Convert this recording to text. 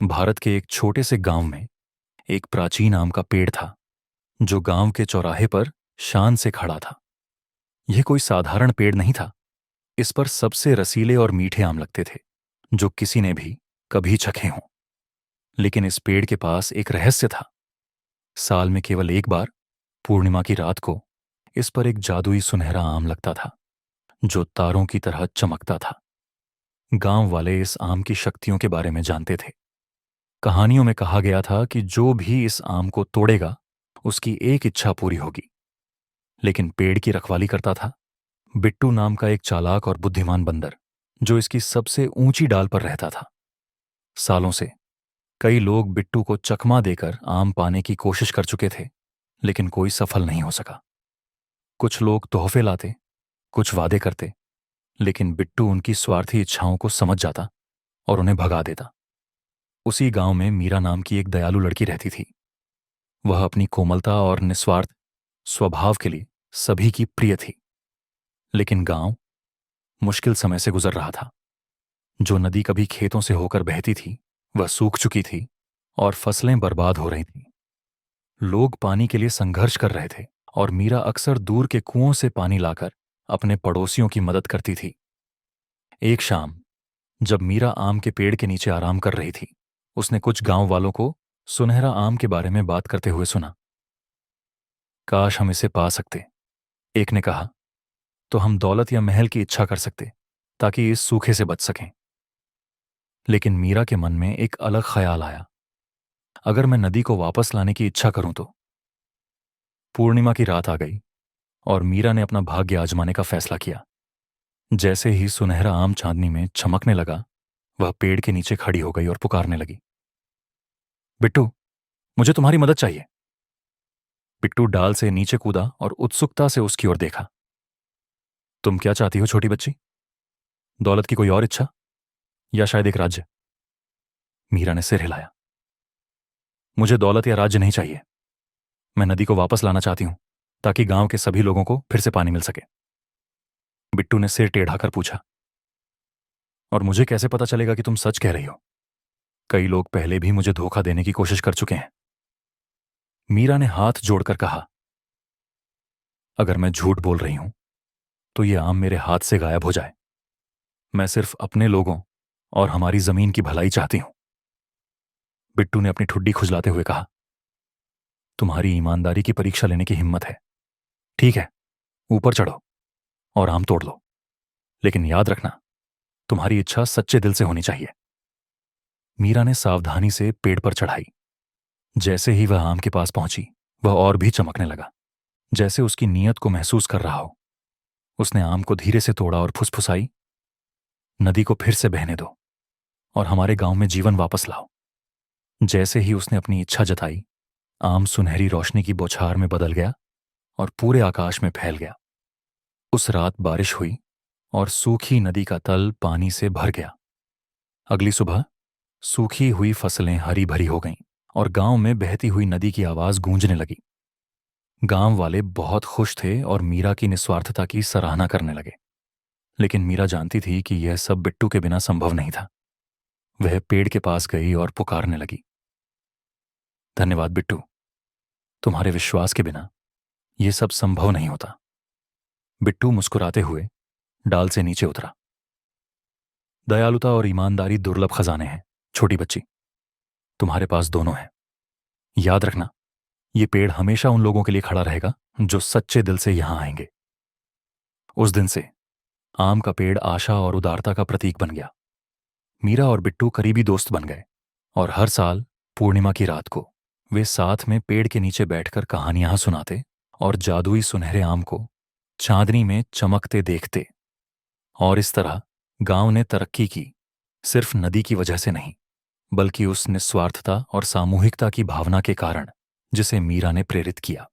भारत के एक छोटे से गांव में एक प्राचीन आम का पेड़ था जो गांव के चौराहे पर शान से खड़ा था। यह कोई साधारण पेड़ नहीं था। इस पर सबसे रसीले और मीठे आम लगते थे जो किसी ने भी कभी चखे हों। लेकिन इस पेड़ के पास एक रहस्य था। साल में केवल एक बार, पूर्णिमा की रात को, इस पर एक जादुई सुनहरा आम लगता था जो तारों की तरह चमकता था। गांव वाले इस आम की शक्तियों के बारे में जानते थे। कहानियों में कहा गया था कि जो भी इस आम को तोड़ेगा उसकी एक इच्छा पूरी होगी। लेकिन पेड़ की रखवाली करता था बिट्टू नाम का एक चालाक और बुद्धिमान बंदर, जो इसकी सबसे ऊंची डाल पर रहता था। सालों से कई लोग बिट्टू को चकमा देकर आम पाने की कोशिश कर चुके थे, लेकिन कोई सफल नहीं हो सका। कुछ लोग तोहफे लाते, कुछ वादे करते, लेकिन बिट्टू उनकी स्वार्थी इच्छाओं को समझ जाता और उन्हें भगा देता। उसी गांव में मीरा नाम की एक दयालु लड़की रहती थी। वह अपनी कोमलता और निस्वार्थ स्वभाव के लिए सभी की प्रिय थी। लेकिन गांव मुश्किल समय से गुजर रहा था। जो नदी कभी खेतों से होकर बहती थी वह सूख चुकी थी और फसलें बर्बाद हो रही थीं। लोग पानी के लिए संघर्ष कर रहे थे और मीरा अक्सर दूर के कुओं से पानी लाकर अपने पड़ोसियों की मदद करती थी। एक शाम जब मीरा आम के पेड़ के नीचे आराम कर रही थी, उसने कुछ गांव वालों को सुनहरा आम के बारे में बात करते हुए सुना। काश हम इसे पा सकते, एक ने कहा। तो हम दौलत या महल की इच्छा कर सकते ताकि इस सूखे से बच सकें। लेकिन मीरा के मन में एक अलग ख्याल आया। अगर मैं नदी को वापस लाने की इच्छा करूं तो। पूर्णिमा की रात आ गई और मीरा ने अपना भाग्य आजमाने का फैसला किया। जैसे ही सुनहरा आम चांदनी में चमकने लगा, वह पेड़ के नीचे खड़ी हो गई और पुकारने लगी, बिट्टू, मुझे तुम्हारी मदद चाहिए। बिट्टू डाल से नीचे कूदा और उत्सुकता से उसकी ओर देखा। तुम क्या चाहती हो छोटी बच्ची? दौलत की कोई और इच्छा, या शायद एक राज्य? मीरा ने सिर हिलाया। मुझे दौलत या राज्य नहीं चाहिए। मैं नदी को वापस लाना चाहती हूं ताकि गांव के सभी लोगों को फिर से पानी मिल सके। बिट्टू ने सिर टेढ़ा कर पूछा, और मुझे कैसे पता चलेगा कि तुम सच कह रही हो? कई लोग पहले भी मुझे धोखा देने की कोशिश कर चुके हैं। मीरा ने हाथ जोड़कर कहा, अगर मैं झूठ बोल रही हूं तो ये आम मेरे हाथ से गायब हो जाए। मैं सिर्फ अपने लोगों और हमारी जमीन की भलाई चाहती हूं। बिट्टू ने अपनी ठुड्डी खुजलाते हुए कहा, तुम्हारी ईमानदारी की परीक्षा लेने की हिम्मत है। ठीक है, ऊपर चढ़ो और आम तोड़ लो, लेकिन याद रखना, तुम्हारी इच्छा सच्चे दिल से होनी चाहिए। मीरा ने सावधानी से पेड़ पर चढ़ाई। जैसे ही वह आम के पास पहुंची, वह और भी चमकने लगा, जैसे उसकी नीयत को महसूस कर रहा हो। उसने आम को धीरे से तोड़ा और फुसफुसाई, नदी को फिर से बहने दो और हमारे गांव में जीवन वापस लाओ। जैसे ही उसने अपनी इच्छा जताई, आम सुनहरी रोशनी की बौछार में बदल गया और पूरे आकाश में फैल गया। उस रात बारिश हुई और सूखी नदी का तल पानी से भर गया। अगली सुबह सूखी हुई फसलें हरी भरी हो गईं और गांव में बहती हुई नदी की आवाज गूंजने लगी। गांव वाले बहुत खुश थे और मीरा की निस्वार्थता की सराहना करने लगे। लेकिन मीरा जानती थी कि यह सब बिट्टू के बिना संभव नहीं था। वह पेड़ के पास गई और पुकारने लगी, धन्यवाद बिट्टू, तुम्हारे विश्वास के बिना यह सब संभव नहीं होता। बिट्टू मुस्कुराते हुए डाल से नीचे उतरा। दयालुता और ईमानदारी दुर्लभ खजाने हैं छोटी बच्ची, तुम्हारे पास दोनों हैं। याद रखना, ये पेड़ हमेशा उन लोगों के लिए खड़ा रहेगा जो सच्चे दिल से यहां आएंगे। उस दिन से आम का पेड़ आशा और उदारता का प्रतीक बन गया। मीरा और बिट्टू करीबी दोस्त बन गए और हर साल पूर्णिमा की रात को वे साथ में पेड़ के नीचे बैठकर कहानियां सुनाते और जादुई सुनहरे आम को चांदनी में चमकते देखते। और इस तरह गांव ने तरक्की की, सिर्फ नदी की वजह से नहीं, बल्कि उस निस्वार्थता और सामूहिकता की भावना के कारण जिसे मीरा ने प्रेरित किया।